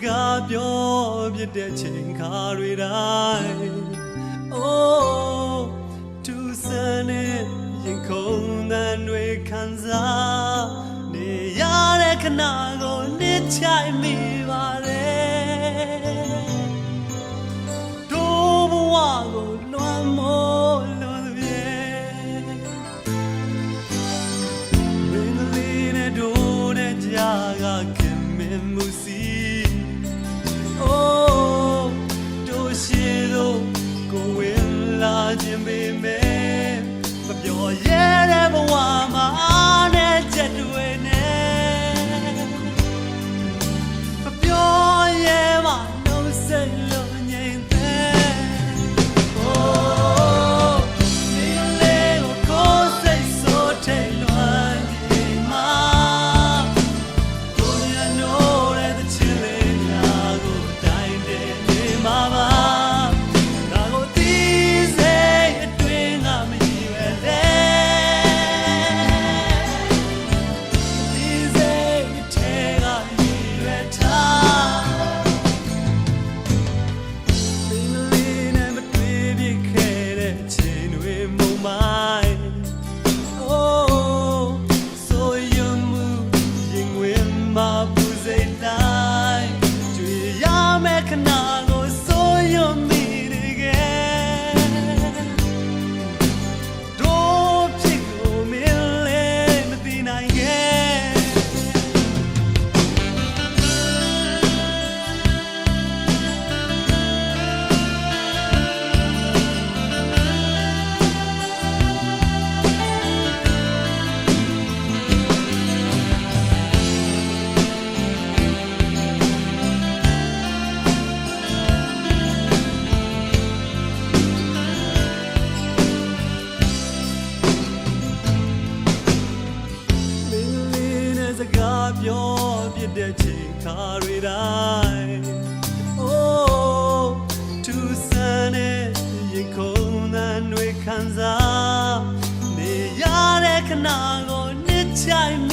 ကားပြောပြတဲ့ချိန်ခါတွေတိုင်း Oh သူစနဲ့ရင်ခုန်သံတွေခံစားနေရတဲ့ခဏကိုနှစ်ချိုင်မိပါတယ်တို့ဘဝကိုလွမ်းမိုးလို့ပြေမင်းလေးနဲ့တို့နဲ့ကြားကခင်မင်မှုစီ Oh တို့ရှိလို့ကိုဝင်လာခြင်းပေမဲ့မပြောရတဲ့ဘဝမှာနဲ့ချက်တွေနဲ့မပြောရမှနှုတ်ဆက်လို့ငြိမ်သက် Oh ဒီလေးကိုကိုယ်စိတ်ဆိုးထိတ်လွှမ်းခြင်းမှာတို့ရနိုးတဲ့ချစ်လေးများကိုတိုင်းတဲ့နေမှာပါပြောပြတဲ့ချိန်ခါတွေတိုင်း Oh သူစနဲ့ရင်ခုန်သံတွေခံစားနေရတဲ့ခဏကိုနှစ်ချိုင်